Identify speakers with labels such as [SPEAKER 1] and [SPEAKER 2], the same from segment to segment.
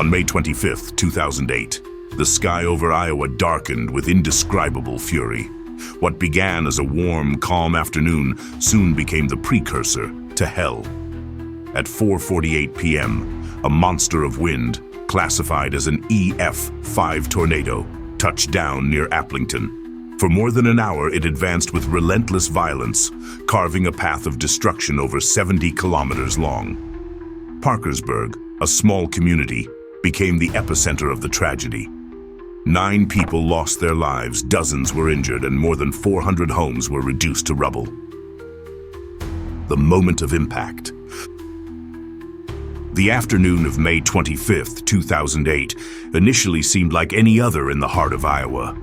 [SPEAKER 1] On May 25, 2008, the sky over Iowa darkened with indescribable fury. What began as a warm, calm afternoon soon became the precursor to hell. At 4:48 p.m., a monster of wind, classified as an EF5 tornado, touched down near Applington. For more than an hour, it advanced with relentless violence, carving a path of destruction over 70 kilometers long. Parkersburg, a small community, became the epicenter of the tragedy. 9 people lost their lives, dozens were injured, and more than 400 homes were reduced to rubble. The moment of impact. The afternoon of May 25, 2008, initially seemed like any other in the heart of Iowa.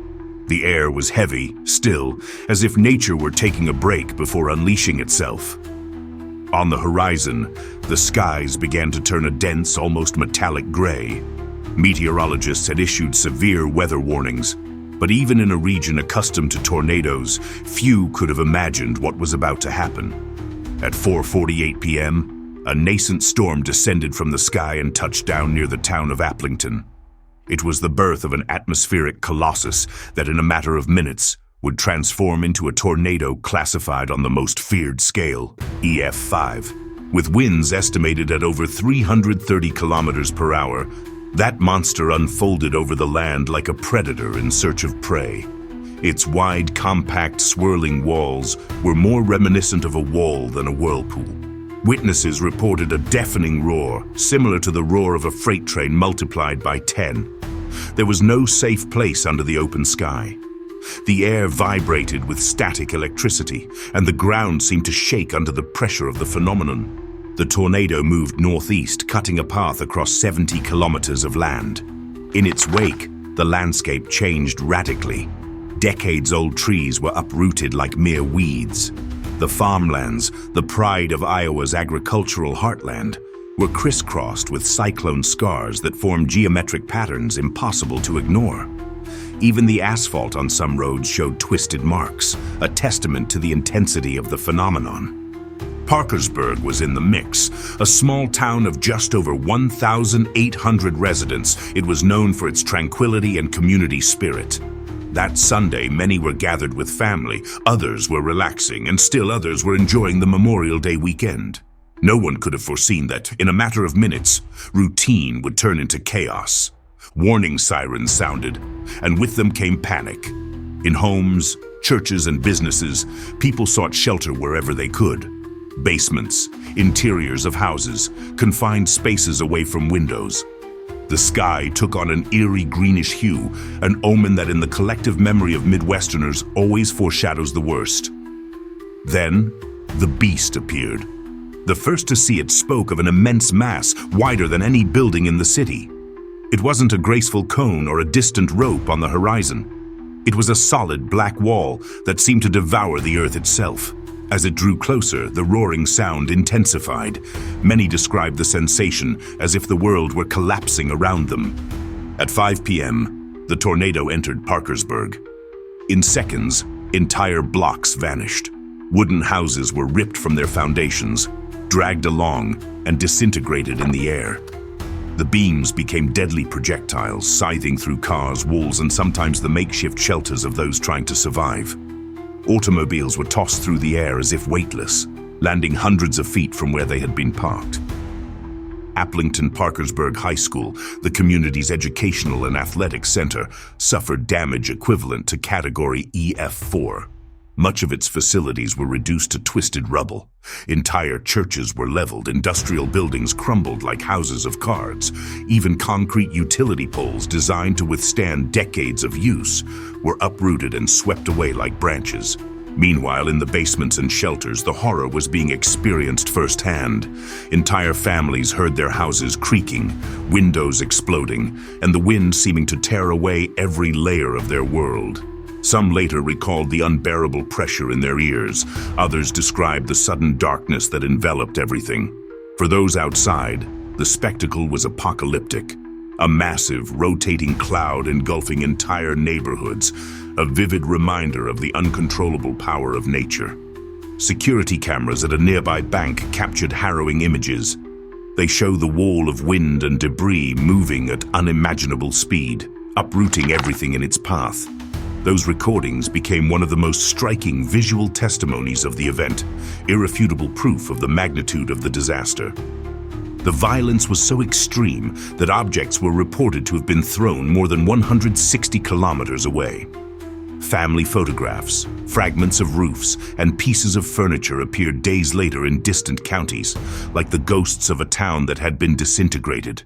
[SPEAKER 1] The air was heavy, still, as if nature were taking a break before unleashing itself. On the horizon, the skies began to turn a dense, almost metallic gray. Meteorologists had issued severe weather warnings, but even in a region accustomed to tornadoes, few could have imagined what was about to happen. At 4:48 p.m., a nascent storm descended from the sky and touched down near the town of Applington. It was the birth of an atmospheric colossus that in a matter of minutes would transform into a tornado classified on the most feared scale, EF5. With winds estimated at over 330 kilometers per hour, that monster unfolded over the land like a predator in search of prey. Its wide, compact, swirling walls were more reminiscent of a wall than a whirlpool. Witnesses reported a deafening roar, similar to the roar of a freight train multiplied by 10. There was no safe place under the open sky. The air vibrated with static electricity, and the ground seemed to shake under the pressure of the phenomenon. The tornado moved northeast, cutting a path across 70 kilometers of land. In its wake, the landscape changed radically. Decades-old trees were uprooted like mere weeds. The farmlands, the pride of Iowa's agricultural heartland, were crisscrossed with cyclone scars that formed geometric patterns impossible to ignore. Even the asphalt on some roads showed twisted marks, a testament to the intensity of the phenomenon. Parkersburg was in the mix, a small town of just over 1,800 residents. It was known for its tranquility and community spirit. That Sunday, many were gathered with family, others were relaxing, and still others were enjoying the Memorial Day weekend. No one could have foreseen that, in a matter of minutes, routine would turn into chaos. Warning sirens sounded, and with them came panic. In homes, churches, and businesses, people sought shelter wherever they could. Basements, interiors of houses, confined spaces away from windows. The sky took on an eerie greenish hue, an omen that in the collective memory of Midwesterners always foreshadows the worst. Then, the beast appeared. The first to see it spoke of an immense mass, wider than any building in the city. It wasn't a graceful cone or a distant rope on the horizon. It was a solid black wall that seemed to devour the earth itself. As it drew closer, the roaring sound intensified. Many described the sensation as if the world were collapsing around them. At 5 p.m., the tornado entered Parkersburg. In seconds, entire blocks vanished. Wooden houses were ripped from their foundations, dragged along, and disintegrated in the air. The beams became deadly projectiles, scything through cars, walls, and sometimes the makeshift shelters of those trying to survive. Automobiles were tossed through the air as if weightless, landing hundreds of feet from where they had been parked. Applington Parkersburg High School, the community's educational and athletic center, suffered damage equivalent to Category EF4. Much of its facilities were reduced to twisted rubble. Entire churches were leveled, industrial buildings crumbled like houses of cards. Even concrete utility poles designed to withstand decades of use were uprooted and swept away like branches. Meanwhile, in the basements and shelters, the horror was being experienced firsthand. Entire families heard their houses creaking, windows exploding, and the wind seeming to tear away every layer of their world. Some later recalled the unbearable pressure in their ears. Others described the sudden darkness that enveloped everything. For those outside, the spectacle was apocalyptic. A massive, rotating cloud engulfing entire neighborhoods, a vivid reminder of the uncontrollable power of nature. Security cameras at a nearby bank captured harrowing images. They show the wall of wind and debris moving at unimaginable speed, uprooting everything in its path. Those recordings became one of the most striking visual testimonies of the event, irrefutable proof of the magnitude of the disaster. The violence was so extreme that objects were reported to have been thrown more than 160 kilometers away. Family photographs, fragments of roofs, and pieces of furniture appeared days later in distant counties, like the ghosts of a town that had been disintegrated.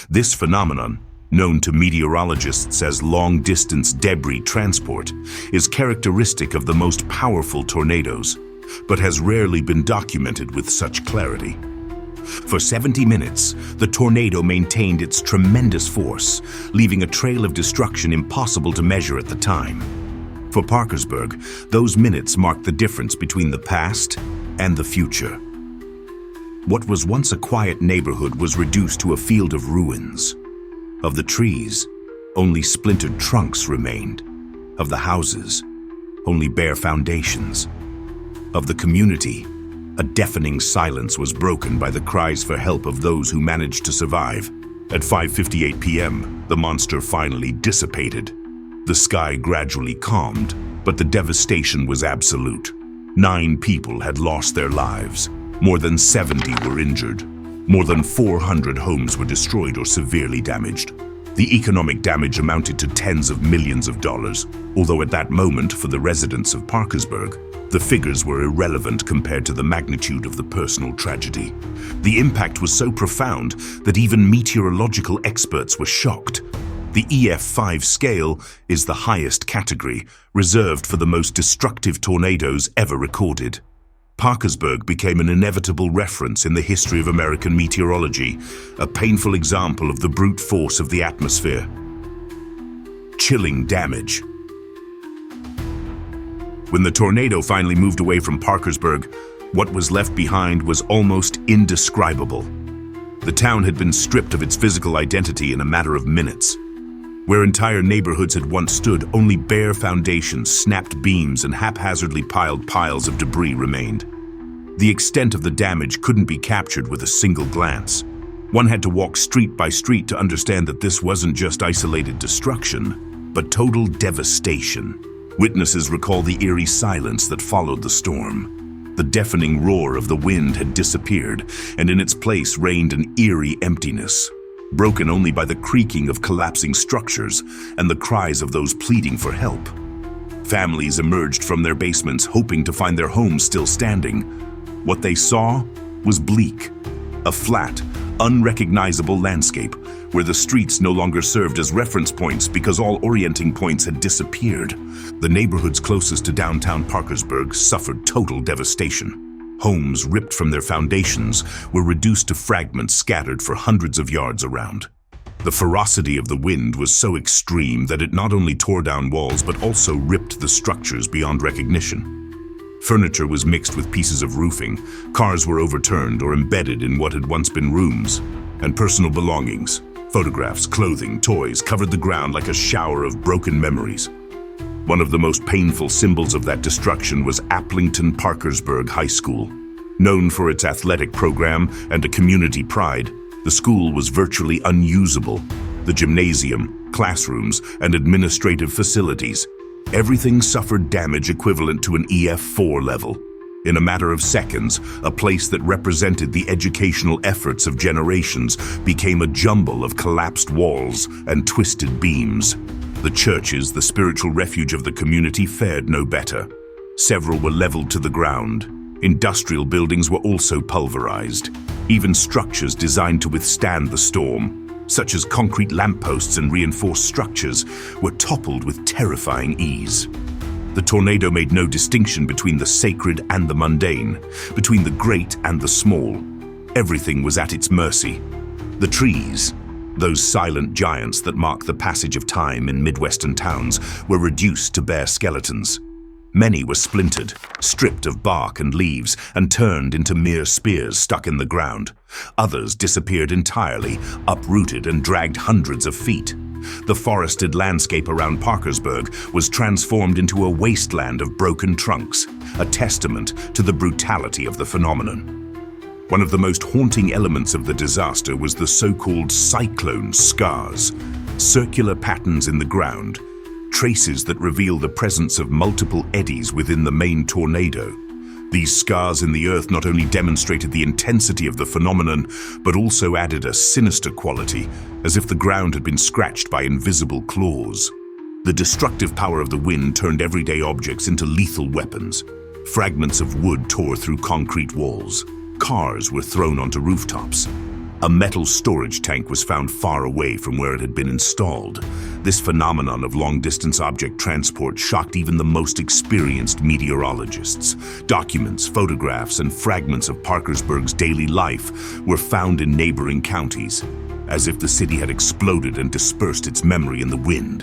[SPEAKER 1] This phenomenon, known to meteorologists as long-distance debris transport, is characteristic of the most powerful tornadoes, but has rarely been documented with such clarity. For 70 minutes, the tornado maintained its tremendous force, leaving a trail of destruction impossible to measure at the time. For Parkersburg, those minutes marked the difference between the past and the future. What was once a quiet neighborhood was reduced to a field of ruins. Of the trees, only splintered trunks remained. Of the houses, only bare foundations. Of the community, a deafening silence was broken by the cries for help of those who managed to survive. At 5:58 p.m., the monster finally dissipated. The sky gradually calmed, but the devastation was absolute. 9 people had lost their lives. More than 70 were injured. More than 400 homes were destroyed or severely damaged. The economic damage amounted to tens of millions of dollars, although at that moment, for the residents of Parkersburg, the figures were irrelevant compared to the magnitude of the personal tragedy. The impact was so profound that even meteorological experts were shocked. The EF5 scale is the highest category, reserved for the most destructive tornadoes ever recorded. Parkersburg became an inevitable reference in the history of American meteorology, a painful example of the brute force of the atmosphere. Chilling damage. When the tornado finally moved away from Parkersburg, what was left behind was almost indescribable. The town had been stripped of its physical identity in a matter of minutes. Where entire neighborhoods had once stood, only bare foundations, snapped beams, and haphazardly piled piles of debris remained. The extent of the damage couldn't be captured with a single glance. One had to walk street by street to understand that this wasn't just isolated destruction, but total devastation. Witnesses recall the eerie silence that followed the storm. The deafening roar of the wind had disappeared, and in its place reigned an eerie emptiness, broken only by the creaking of collapsing structures and the cries of those pleading for help. Families emerged from their basements, hoping to find their homes still standing. What they saw was bleak, a flat, unrecognizable landscape where the streets no longer served as reference points because all orienting points had disappeared. The neighborhoods closest to downtown Parkersburg suffered total devastation. Homes ripped from their foundations were reduced to fragments scattered for hundreds of yards around. The ferocity of the wind was so extreme that it not only tore down walls but also ripped the structures beyond recognition. Furniture was mixed with pieces of roofing, cars were overturned or embedded in what had once been rooms, and personal belongings, photographs, clothing, toys covered the ground like a shower of broken memories. One of the most painful symbols of that destruction was Applington Parkersburg High School. Known for its athletic program and a community pride, the school was virtually unusable. The gymnasium, classrooms, and administrative facilities, everything suffered damage equivalent to an EF4 level. In a matter of seconds, a place that represented the educational efforts of generations became a jumble of collapsed walls and twisted beams. The churches, the spiritual refuge of the community, fared no better. Several were leveled to the ground. Industrial buildings were also pulverized. Even structures designed to withstand the storm, such as concrete lampposts and reinforced structures, were toppled with terrifying ease. The tornado made no distinction between the sacred and the mundane, between the great and the small. Everything was at its mercy. The trees, those silent giants that mark the passage of time in Midwestern towns, were reduced to bare skeletons. Many were splintered, stripped of bark and leaves, and turned into mere spears stuck in the ground. Others disappeared entirely, uprooted and dragged hundreds of feet. The forested landscape around Parkersburg was transformed into a wasteland of broken trunks, a testament to the brutality of the phenomenon. One of the most haunting elements of the disaster was the so-called cyclone scars, circular patterns in the ground, traces that reveal the presence of multiple eddies within the main tornado. These scars in the earth not only demonstrated the intensity of the phenomenon, but also added a sinister quality, as if the ground had been scratched by invisible claws. The destructive power of the wind turned everyday objects into lethal weapons. Fragments of wood tore through concrete walls. Cars were thrown onto rooftops. A metal storage tank was found far away from where it had been installed. This phenomenon of long-distance object transport shocked even the most experienced meteorologists. Documents, photographs, and fragments of Parkersburg's daily life were found in neighboring counties, as if the city had exploded and dispersed its memory in the wind.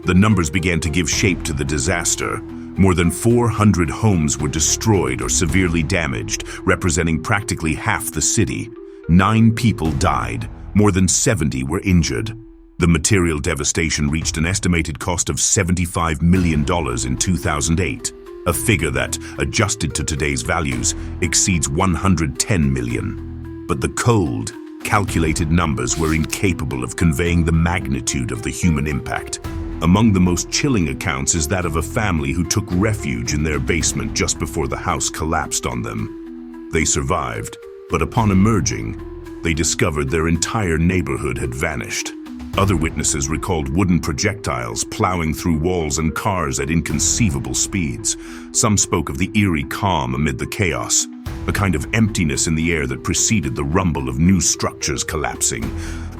[SPEAKER 1] The numbers began to give shape to the disaster. More than 400 homes were destroyed or severely damaged, representing practically half the city. 9 people died, more than 70 were injured. The material devastation reached an estimated cost of $75 million in 2008, a figure that, adjusted to today's values, exceeds $110 million. But the cold, calculated numbers were incapable of conveying the magnitude of the human impact. Among the most chilling accounts is that of a family who took refuge in their basement just before the house collapsed on them. They survived, but upon emerging, they discovered their entire neighborhood had vanished. Other witnesses recalled wooden projectiles plowing through walls and cars at inconceivable speeds. Some spoke of the eerie calm amid the chaos, a kind of emptiness in the air that preceded the rumble of new structures collapsing.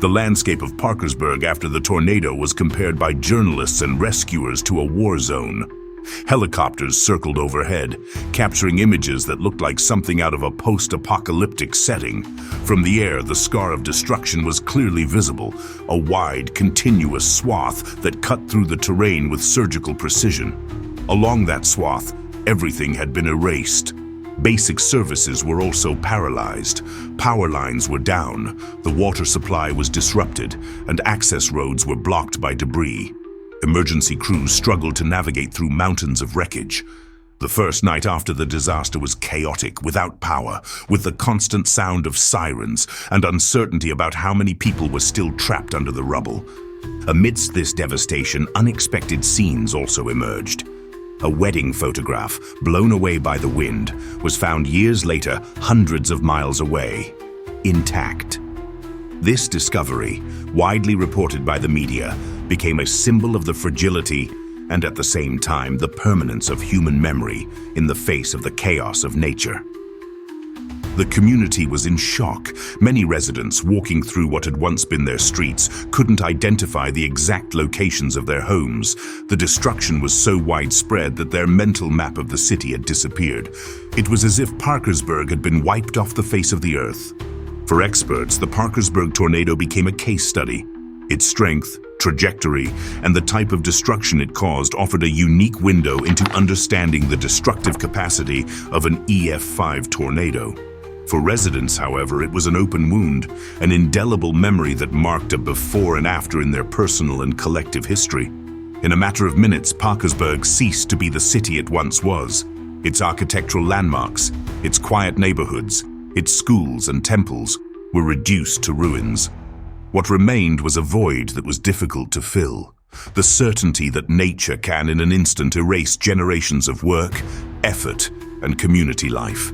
[SPEAKER 1] The landscape of Parkersburg after the tornado was compared by journalists and rescuers to a war zone. Helicopters circled overhead, capturing images that looked like something out of a post-apocalyptic setting. From the air, the scar of destruction was clearly visible, a wide, continuous swath that cut through the terrain with surgical precision. Along that swath, everything had been erased. Basic services were also paralyzed. Power lines were down, the water supply was disrupted, and access roads were blocked by debris. Emergency crews struggled to navigate through mountains of wreckage. The first night after the disaster was chaotic, without power, with the constant sound of sirens and uncertainty about how many people were still trapped under the rubble. Amidst this devastation, unexpected scenes also emerged. A wedding photograph, blown away by the wind, was found years later, hundreds of miles away, intact. This discovery, widely reported by the media, became a symbol of the fragility and at the same time the permanence of human memory in the face of the chaos of nature. The community was in shock. Many residents walking through what had once been their streets couldn't identify the exact locations of their homes. The destruction was so widespread that their mental map of the city had disappeared. It was as if Parkersburg had been wiped off the face of the earth. For experts, the Parkersburg tornado became a case study. Its strength, trajectory, and the type of destruction it caused offered a unique window into understanding the destructive capacity of an EF5 tornado. For residents, however, it was an open wound, an indelible memory that marked a before and after in their personal and collective history. In a matter of minutes, Parkersburg ceased to be the city it once was. Its architectural landmarks, its quiet neighborhoods, its schools and temples were reduced to ruins. What remained was a void that was difficult to fill, the certainty that nature can in an instant erase generations of work, effort, and community life.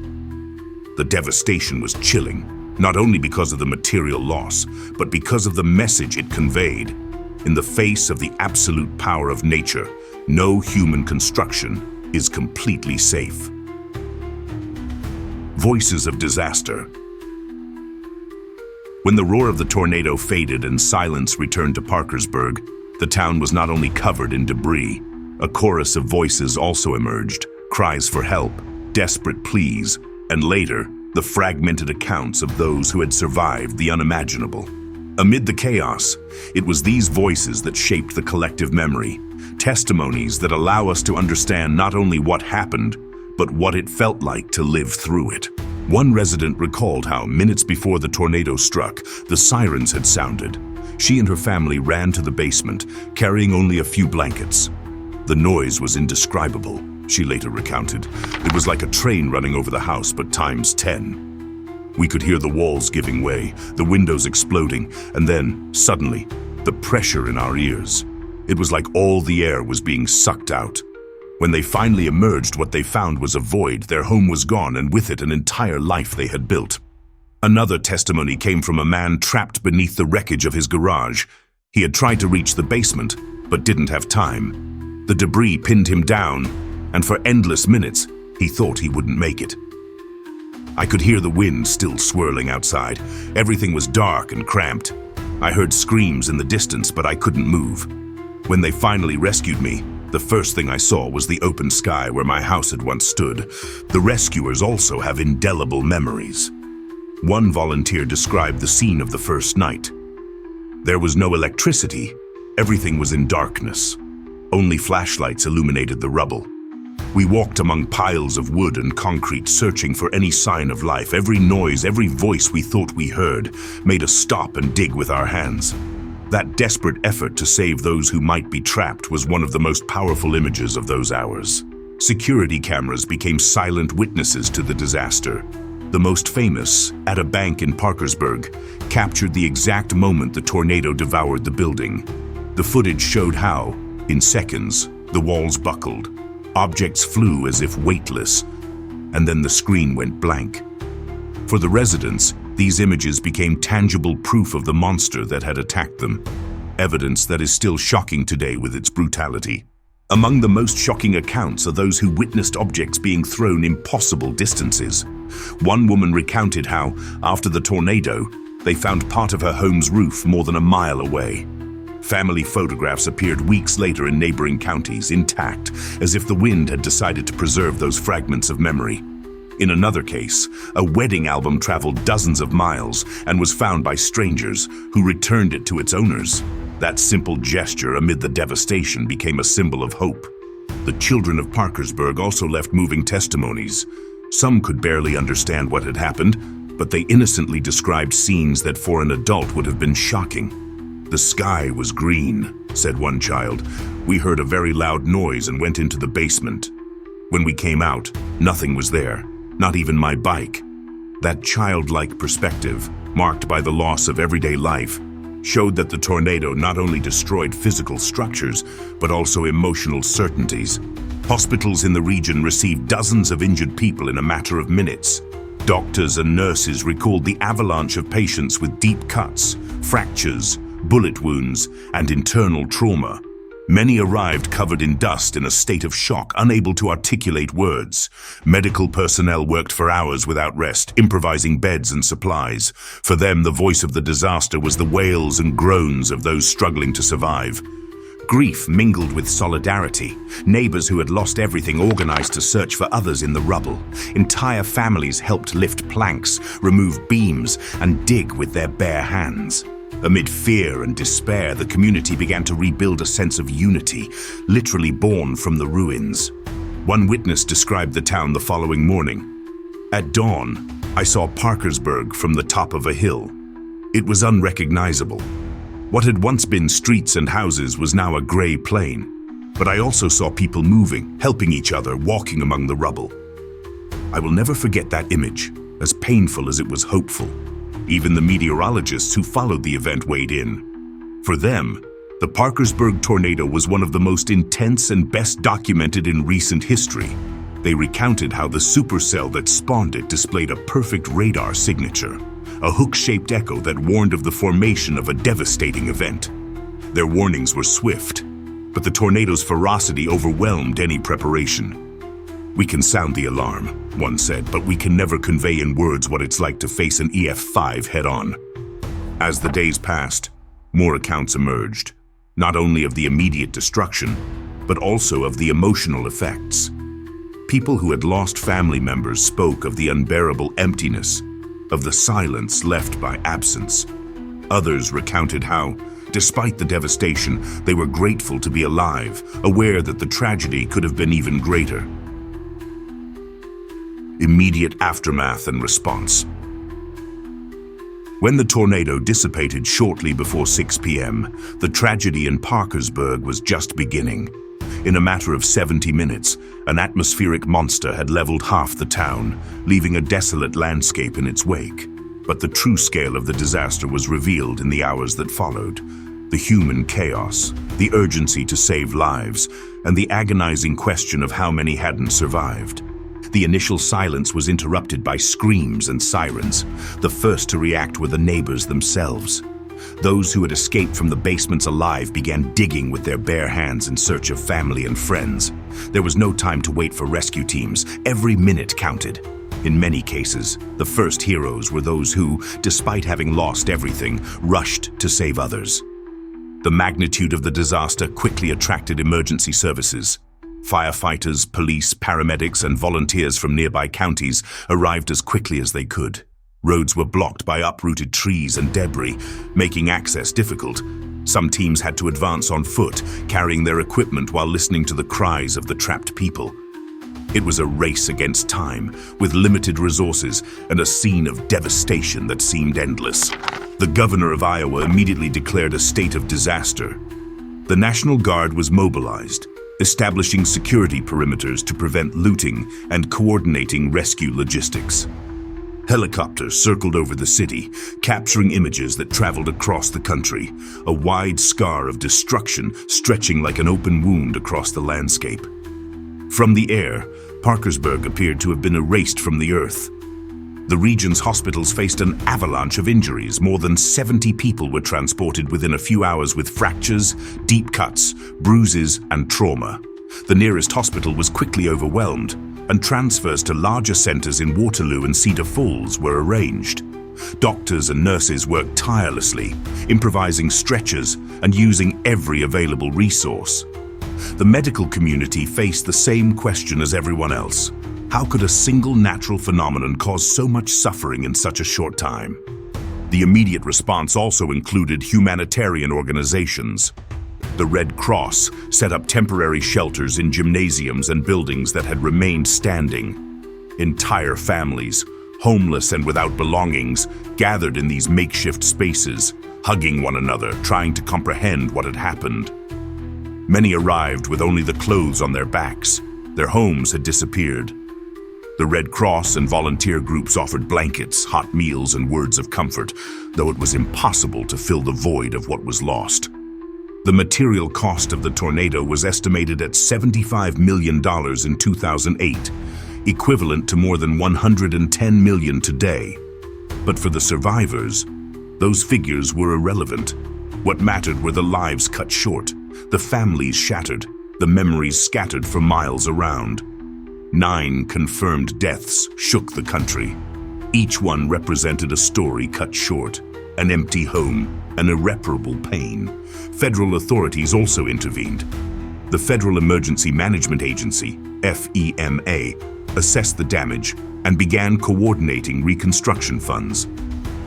[SPEAKER 1] The devastation was chilling, not only because of the material loss, but because of the message it conveyed. In the face of the absolute power of nature, no human construction is completely safe. Voices of disaster. When the roar of the tornado faded and silence returned to Parkersburg, the town was not only covered in debris. A chorus of voices also emerged, cries for help, desperate pleas, and later, the fragmented accounts of those who had survived the unimaginable. Amid the chaos, it was these voices that shaped the collective memory, testimonies that allow us to understand not only what happened, but what it felt like to live through it. One resident recalled how, minutes before the tornado struck, the sirens had sounded. She and her family ran to the basement, carrying only a few blankets. The noise was indescribable, she later recounted. It was like a train running over the house, but times 10. We could hear the walls giving way, the windows exploding, and then, suddenly, the pressure in our ears. It was like all the air was being sucked out. When they finally emerged, what they found was a void. Their home was gone, and with it an entire life they had built. Another testimony came from a man trapped beneath the wreckage of his garage. He had tried to reach the basement, but didn't have time. The debris pinned him down, and for endless minutes, he thought he wouldn't make it. I could hear the wind still swirling outside. Everything was dark and cramped. I heard screams in the distance, but I couldn't move. When they finally rescued me, the first thing I saw was the open sky where my house had once stood. The rescuers also have indelible memories. One volunteer described the scene of the first night. There was no electricity. Everything was in darkness. Only flashlights illuminated the rubble. We walked among piles of wood and concrete, searching for any sign of life. Every noise, every voice we thought we heard, made us stop and dig with our hands. That desperate effort to save those who might be trapped was one of the most powerful images of those hours. Security cameras became silent witnesses to the disaster. The most famous, at a bank in Parkersburg, captured the exact moment the tornado devoured the building. The footage showed how, in seconds, the walls buckled. Objects flew as if weightless, and then the screen went blank. For the residents, these images became tangible proof of the monster that had attacked them, evidence that is still shocking today with its brutality. Among the most shocking accounts are those who witnessed objects being thrown impossible distances. One woman recounted how, after the tornado, they found part of her home's roof more than a mile away. Family photographs appeared weeks later in neighboring counties, intact, as if the wind had decided to preserve those fragments of memory. In another case, a wedding album traveled dozens of miles and was found by strangers who returned it to its owners. That simple gesture amid the devastation became a symbol of hope. The children of Parkersburg also left moving testimonies. Some could barely understand what had happened, but they innocently described scenes that for an adult would have been shocking. "The sky was green," said one child. "We heard a very loud noise and went into the basement. When we came out, nothing was there, not even my bike." That childlike perspective, marked by the loss of everyday life, showed that the tornado not only destroyed physical structures, but also emotional certainties. Hospitals in the region received dozens of injured people in a matter of minutes. Doctors and nurses recalled the avalanche of patients with deep cuts, fractures, bullet wounds, and internal trauma. Many arrived covered in dust in a state of shock, unable to articulate words. Medical personnel worked for hours without rest, improvising beds and supplies. For them, the voice of the disaster was the wails and groans of those struggling to survive. Grief mingled with solidarity. Neighbors who had lost everything organized to search for others in the rubble. Entire families helped lift planks, remove beams, and dig with their bare hands. Amid fear and despair, the community began to rebuild a sense of unity, literally born from the ruins. One witness described the town the following morning. "At dawn, I saw Parkersburg from the top of a hill. It was unrecognizable. What had once been streets and houses was now a gray plain. But I also saw people moving, helping each other, walking among the rubble. I will never forget that image, as painful as it was hopeful. Even the meteorologists who followed the event weighed in. For them, the Parkersburg tornado was one of the most intense and best documented in recent history. They recounted how the supercell that spawned it displayed a perfect radar signature, a hook-shaped echo that warned of the formation of a devastating event. Their warnings were swift, but the tornado's ferocity overwhelmed any preparation. "We can sound the alarm," one said, "but we can never convey in words what it's like to face an EF5 head-on." As the days passed, more accounts emerged, not only of the immediate destruction, but also of the emotional effects. People who had lost family members spoke of the unbearable emptiness, of the silence left by absence. Others recounted how, despite the devastation, they were grateful to be alive, aware that the tragedy could have been even greater. Immediate aftermath and response. When the tornado dissipated shortly before 6 p.m., the tragedy in Parkersburg was just beginning. In a matter of 70 minutes, an atmospheric monster had leveled half the town, leaving a desolate landscape in its wake. But the true scale of the disaster was revealed in the hours that followed. The human chaos, the urgency to save lives, and the agonizing question of how many hadn't survived. The initial silence was interrupted by screams and sirens. The first to react were the neighbors themselves. Those who had escaped from the basements alive began digging with their bare hands in search of family and friends. There was no time to wait for rescue teams. Every minute counted. In many cases, the first heroes were those who, despite having lost everything, rushed to save others. The magnitude of the disaster quickly attracted emergency services. Firefighters, police, paramedics, and volunteers from nearby counties arrived as quickly as they could. Roads were blocked by uprooted trees and debris, making access difficult. Some teams had to advance on foot, carrying their equipment while listening to the cries of the trapped people. It was a race against time, with limited resources and a scene of devastation that seemed endless. The governor of Iowa immediately declared a state of disaster. The National Guard was mobilized, establishing security perimeters to prevent looting and coordinating rescue logistics. Helicopters circled over the city, capturing images that traveled across the country, a wide scar of destruction stretching like an open wound across the landscape. From the air, Parkersburg appeared to have been erased from the earth. The region's hospitals faced an avalanche of injuries. More than 70 people were transported within a few hours with fractures, deep cuts, bruises, and trauma. The nearest hospital was quickly overwhelmed, and transfers to larger centers in Waterloo and Cedar Falls were arranged. Doctors and nurses worked tirelessly, improvising stretchers and using every available resource. The medical community faced the same question as everyone else. How could a single natural phenomenon cause so much suffering in such a short time? The immediate response also included humanitarian organizations. The Red Cross set up temporary shelters in gymnasiums and buildings that had remained standing. Entire families, homeless and without belongings, gathered in these makeshift spaces, hugging one another, trying to comprehend what had happened. Many arrived with only the clothes on their backs. Their homes had disappeared. The Red Cross and volunteer groups offered blankets, hot meals, and words of comfort, though it was impossible to fill the void of what was lost. The material cost of the tornado was estimated at $75 million in 2008, equivalent to more than $110 million today. But for the survivors, those figures were irrelevant. What mattered were the lives cut short, the families shattered, the memories scattered for miles around. 9 confirmed deaths shook the country. Each one represented a story cut short, an empty home, an irreparable pain. Federal authorities also intervened. The Federal Emergency Management Agency, FEMA, assessed the damage and began coordinating reconstruction funds.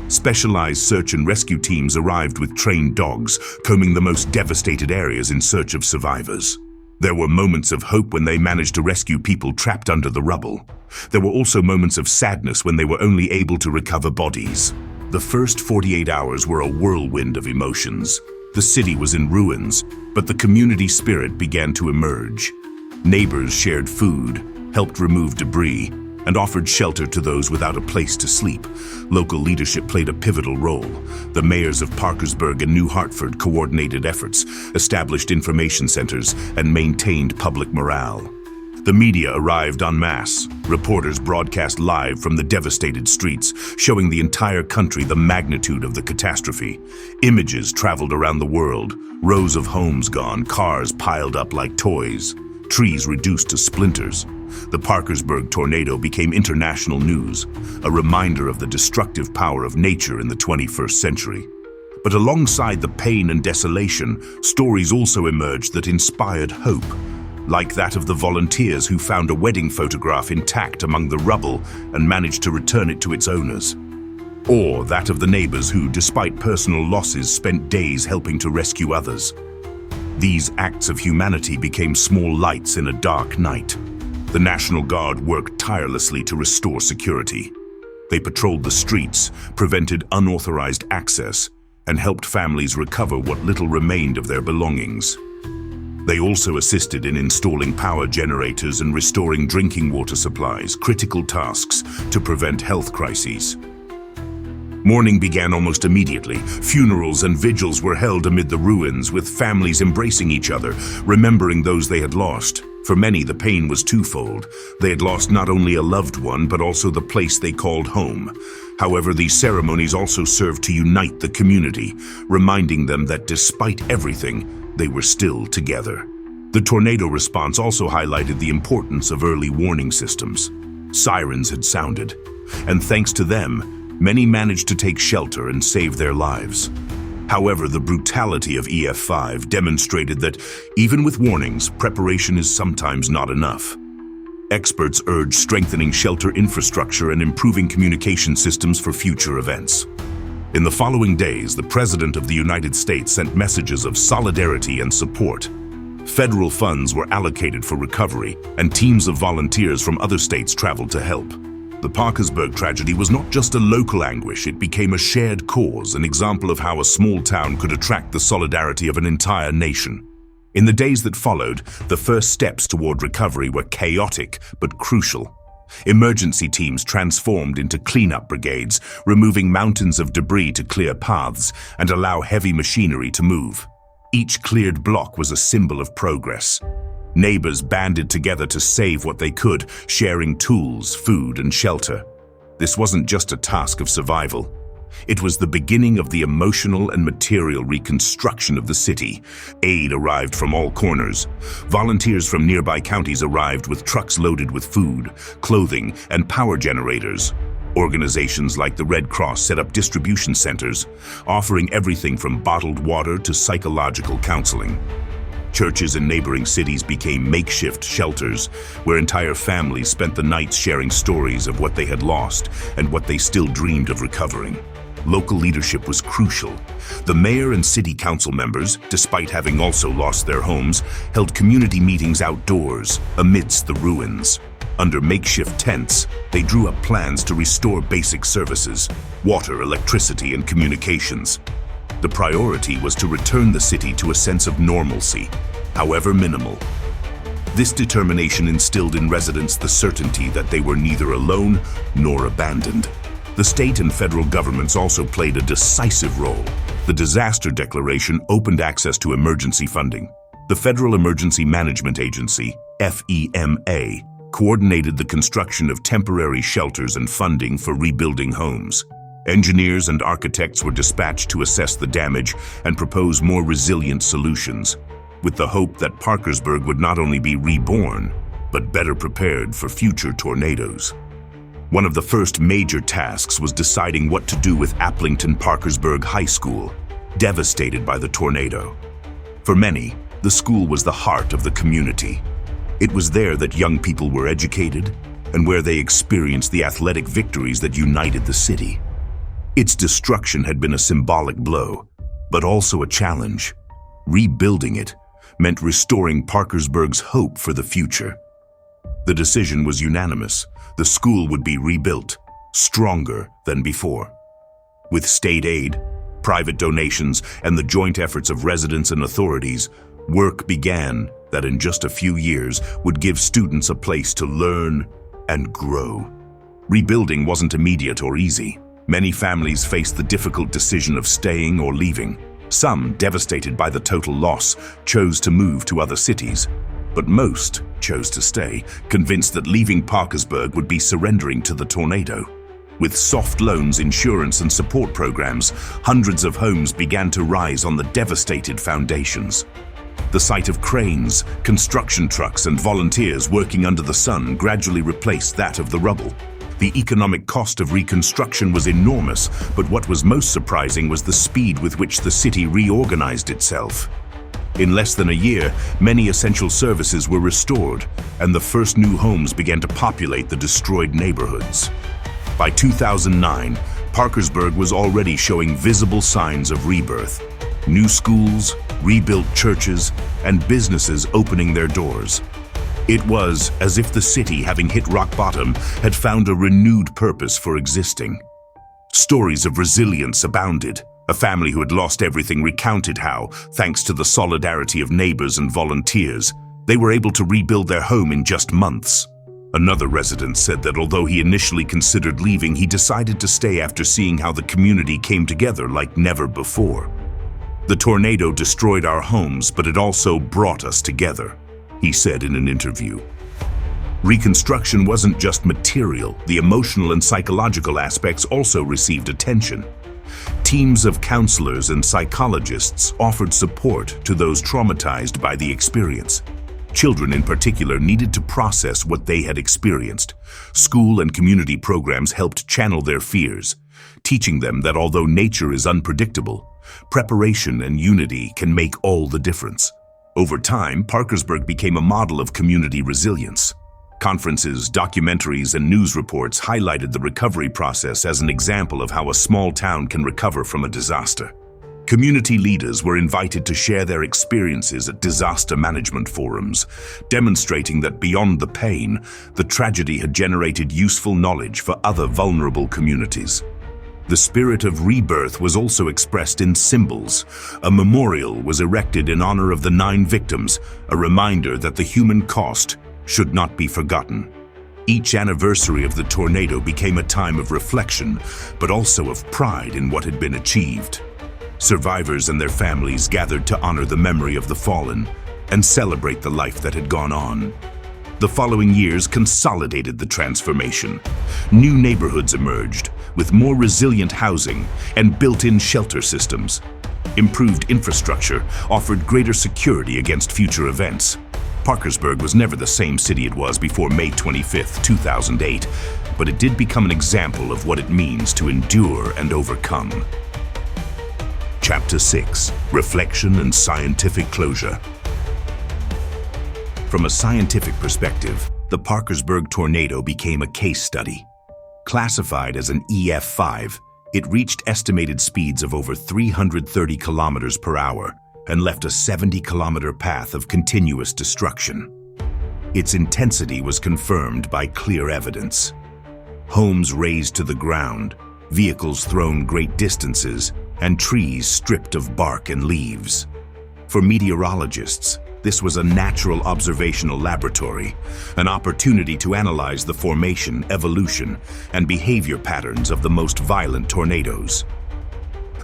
[SPEAKER 1] Specialized search and rescue teams arrived with trained dogs, combing the most devastated areas in search of survivors. There were moments of hope when they managed to rescue people trapped under the rubble. There were also moments of sadness when they were only able to recover bodies. The first 48 hours were a whirlwind of emotions. The city was in ruins, but the community spirit began to emerge. Neighbors shared food, helped remove debris, and offered shelter to those without a place to sleep. Local leadership played a pivotal role. The mayors of Parkersburg and New Hartford coordinated efforts, established information centers, and maintained public morale. The media arrived en masse. Reporters broadcast live from the devastated streets, showing the entire country the magnitude of the catastrophe. Images traveled around the world, rows of homes gone, cars piled up like toys, trees reduced to splinters. The Parkersburg tornado became international news, a reminder of the destructive power of nature in the 21st century. But alongside the pain and desolation, stories also emerged that inspired hope, like that of the volunteers who found a wedding photograph intact among the rubble and managed to return it to its owners. Or that of the neighbors who, despite personal losses, spent days helping to rescue others. These acts of humanity became small lights in a dark night. The National Guard worked tirelessly to restore security. They patrolled the streets, prevented unauthorized access, and helped families recover what little remained of their belongings. They also assisted in installing power generators and restoring drinking water supplies, critical tasks to prevent health crises. Mourning began almost immediately. Funerals and vigils were held amid the ruins, with families embracing each other, remembering those they had lost. For many, the pain was twofold. They had lost not only a loved one, but also the place they called home. However, these ceremonies also served to unite the community, reminding them that despite everything, they were still together. The tornado response also highlighted the importance of early warning systems. Sirens had sounded, and thanks to them, many managed to take shelter and save their lives. However, the brutality of EF5 demonstrated that, even with warnings, preparation is sometimes not enough. Experts urge strengthening shelter infrastructure and improving communication systems for future events. In the following days, the President of the United States sent messages of solidarity and support. Federal funds were allocated for recovery, and teams of volunteers from other states traveled to help. The Parkersburg tragedy was not just a local anguish, it became a shared cause, an example of how a small town could attract the solidarity of an entire nation. In the days that followed, the first steps toward recovery were chaotic but crucial. Emergency teams transformed into cleanup brigades, removing mountains of debris to clear paths and allow heavy machinery to move. Each cleared block was a symbol of progress. Neighbors banded together to save what they could, sharing tools, food, and shelter. This wasn't just a task of survival. It was the beginning of the emotional and material reconstruction of the city. Aid arrived from all corners. Volunteers from nearby counties arrived with trucks loaded with food, clothing, and power generators. Organizations like the Red Cross set up distribution centers, offering everything from bottled water to psychological counseling. Churches in neighboring cities became makeshift shelters, where entire families spent the nights sharing stories of what they had lost and what they still dreamed of recovering. Local leadership was crucial. The mayor and city council members, despite having also lost their homes, held community meetings outdoors, amidst the ruins. Under makeshift tents, they drew up plans to restore basic services: water, electricity, and communications. The priority was to return the city to a sense of normalcy, however minimal. This determination instilled in residents the certainty that they were neither alone nor abandoned. The state and federal governments also played a decisive role. The disaster declaration opened access to emergency funding. The Federal Emergency Management Agency, FEMA, coordinated the construction of temporary shelters and funding for rebuilding homes. Engineers and architects were dispatched to assess the damage and propose more resilient solutions, with the hope that Parkersburg would not only be reborn, but better prepared for future tornadoes. One of the first major tasks was deciding what to do with Parkersburg High School, devastated by the tornado. For many, the school was the heart of the community. It was there that young people were educated and where they experienced the athletic victories that united the city. Its destruction had been a symbolic blow, but also a challenge. Rebuilding it meant restoring Parkersburg's hope for the future. The decision was unanimous. The school would be rebuilt, stronger than before. With state aid, private donations, and the joint efforts of residents and authorities, work began that in just a few years would give students a place to learn and grow. Rebuilding wasn't immediate or easy. Many families faced the difficult decision of staying or leaving. Some, devastated by the total loss, chose to move to other cities. But most chose to stay, convinced that leaving Parkersburg would be surrendering to the tornado. With soft loans, insurance, and support programs, hundreds of homes began to rise on the devastated foundations. The sight of cranes, construction trucks, and volunteers working under the sun gradually replaced that of the rubble. The economic cost of reconstruction was enormous, but what was most surprising was the speed with which the city reorganized itself. In less than a year, many essential services were restored, and the first new homes began to populate the destroyed neighborhoods. By 2009, Parkersburg was already showing visible signs of rebirth. New schools, rebuilt churches, and businesses opening their doors. It was as if the city, having hit rock bottom, had found a renewed purpose for existing. Stories of resilience abounded, A family who had lost everything recounted how, thanks to the solidarity of neighbors and volunteers, they were able to rebuild their home in just months. Another resident said that although he initially considered leaving, he decided to stay after seeing how the community came together like never before. "The tornado destroyed our homes, but it also brought us together," he said in an interview. Reconstruction wasn't just material, the emotional and psychological aspects also received attention. Teams of counselors and psychologists offered support to those traumatized by the experience. Children in particular needed to process what they had experienced. School and community programs helped channel their fears, teaching them that although nature is unpredictable, preparation and unity can make all the difference. Over time, Parkersburg became a model of community resilience. Conferences, documentaries, and news reports highlighted the recovery process as an example of how a small town can recover from a disaster. Community leaders were invited to share their experiences at disaster management forums, demonstrating that beyond the pain, the tragedy had generated useful knowledge for other vulnerable communities. The spirit of rebirth was also expressed in symbols. A memorial was erected in honor of the 9 victims, a reminder that the human cost should not be forgotten. Each anniversary of the tornado became a time of reflection, but also of pride in what had been achieved. Survivors and their families gathered to honor the memory of the fallen and celebrate the life that had gone on. The following years consolidated the transformation. New neighborhoods emerged, with more resilient housing and built-in shelter systems. Improved infrastructure offered greater security against future events. Parkersburg was never the same city it was before May 25, 2008, but it did become an example of what it means to endure and overcome. Chapter 6: Reflection and Scientific Closure. From a scientific perspective, the Parkersburg tornado became a case study. Classified as an EF5, it reached estimated speeds of over 330 kilometers per hour and left a 70-kilometer path of continuous destruction. Its intensity was confirmed by clear evidence. Homes razed to the ground, vehicles thrown great distances, and trees stripped of bark and leaves. For meteorologists, this was a natural observational laboratory, an opportunity to analyze the formation, evolution, and behavior patterns of the most violent tornadoes.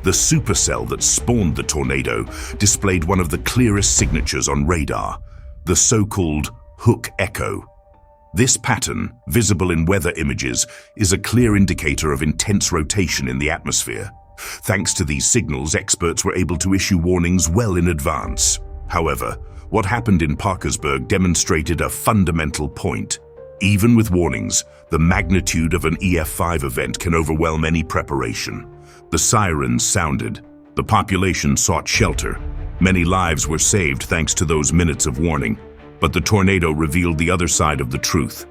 [SPEAKER 1] The supercell that spawned the tornado displayed one of the clearest signatures on radar, the so-called hook echo. This pattern, visible in weather images, is a clear indicator of intense rotation in the atmosphere. Thanks to these signals, experts were able to issue warnings well in advance. However, what happened in Parkersburg demonstrated a fundamental point. Even with warnings, the magnitude of an EF5 event can overwhelm any preparation. The sirens sounded. The population sought shelter. Many lives were saved thanks to those minutes of warning. But the tornado revealed the other side of the truth.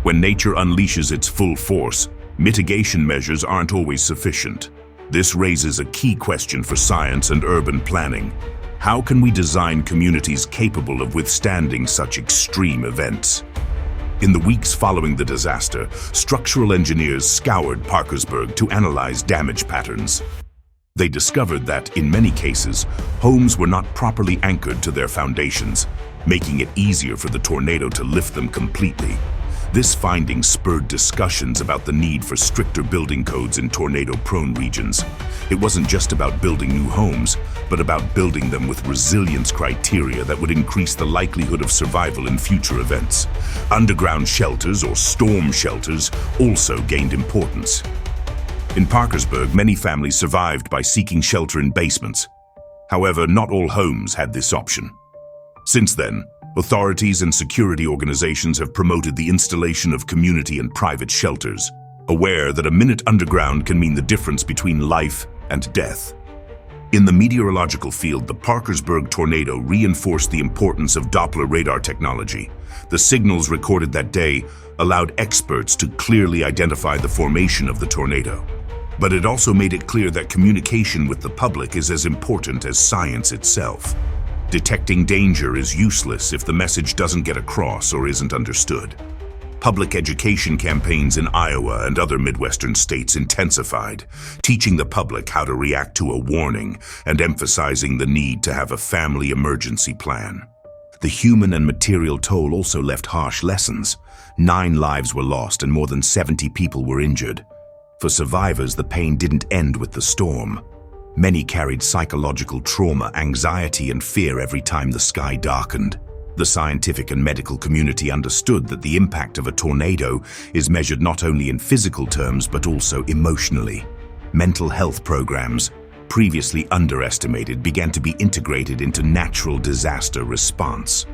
[SPEAKER 1] When nature unleashes its full force, mitigation measures aren't always sufficient. This raises a key question for science and urban planning. How can we design communities capable of withstanding such extreme events? In the weeks following the disaster, structural engineers scoured Parkersburg to analyze damage patterns. They discovered that, in many cases, homes were not properly anchored to their foundations, making it easier for the tornado to lift them completely. This finding spurred discussions about the need for stricter building codes in tornado-prone regions. It wasn't just about building new homes, but about building them with resilience criteria that would increase the likelihood of survival in future events. Underground shelters, or storm shelters, also gained importance. In Parkersburg, many families survived by seeking shelter in basements. However, not all homes had this option. Since then, authorities and security organizations have promoted the installation of community and private shelters, aware that a minute underground can mean the difference between life and death. In the meteorological field, the Parkersburg tornado reinforced the importance of Doppler radar technology. The signals recorded that day allowed experts to clearly identify the formation of the tornado. But it also made it clear that communication with the public is as important as science itself. Detecting danger is useless if the message doesn't get across or isn't understood. Public education campaigns in Iowa and other Midwestern states intensified, teaching the public how to react to a warning and emphasizing the need to have a family emergency plan. The human and material toll also left harsh lessons. 9 lives were lost and more than 70 people were injured. For survivors, the pain didn't end with the storm. Many carried psychological trauma, anxiety, and fear every time the sky darkened. The scientific and medical community understood that the impact of a tornado is measured not only in physical terms but also emotionally. Mental health programs, previously underestimated, began to be integrated into natural disaster response.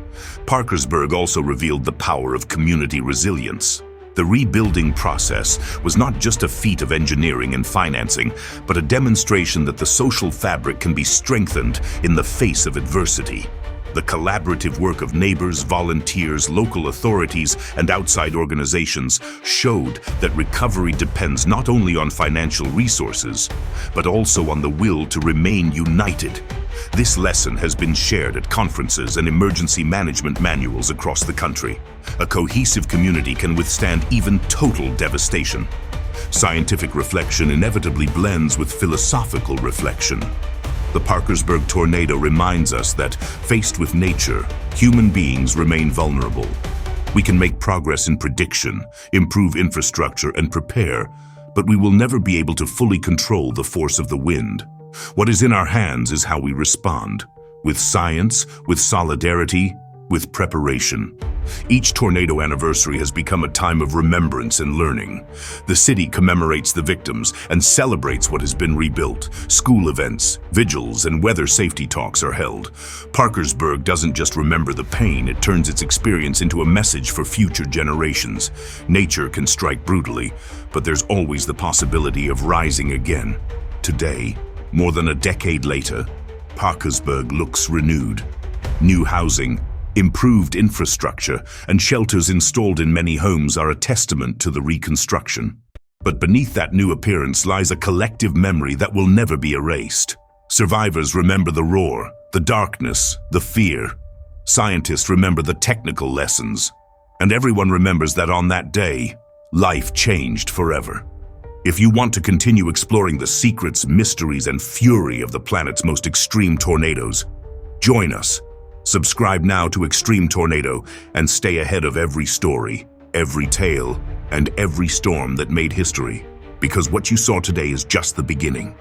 [SPEAKER 1] Parkersburg also revealed the power of community resilience. The rebuilding process was not just a feat of engineering and financing, but a demonstration that the social fabric can be strengthened in the face of adversity. The collaborative work of neighbors, volunteers, local authorities, and outside organizations showed that recovery depends not only on financial resources, but also on the will to remain united. This lesson has been shared at conferences and emergency management manuals across the country. A cohesive community can withstand even total devastation. Scientific reflection inevitably blends with philosophical reflection. The Parkersburg tornado reminds us that, faced with nature, human beings remain vulnerable. We can make progress in prediction, improve infrastructure, and prepare, but we will never be able to fully control the force of the wind. What is in our hands is how we respond, with science, with solidarity, with preparation. Each tornado anniversary has become a time of remembrance and learning. The city commemorates the victims and celebrates what has been rebuilt. School events, vigils, and weather safety talks are held. Parkersburg doesn't just remember the pain, it turns its experience into a message for future generations. Nature can strike brutally, but there's always the possibility of rising again. Today, more than a decade later, Parkersburg looks renewed. New housing, improved infrastructure, and shelters installed in many homes are a testament to the reconstruction. But beneath that new appearance lies a collective memory that will never be erased. Survivors remember the roar, the darkness, the fear. Scientists remember the technical lessons. And everyone remembers that on that day, life changed forever. If you want to continue exploring the secrets, mysteries, and fury of the planet's most extreme tornadoes, join us. Subscribe now to Extreme Tornado and stay ahead of every story, every tale, and every storm that made history. Because what you saw today is just the beginning.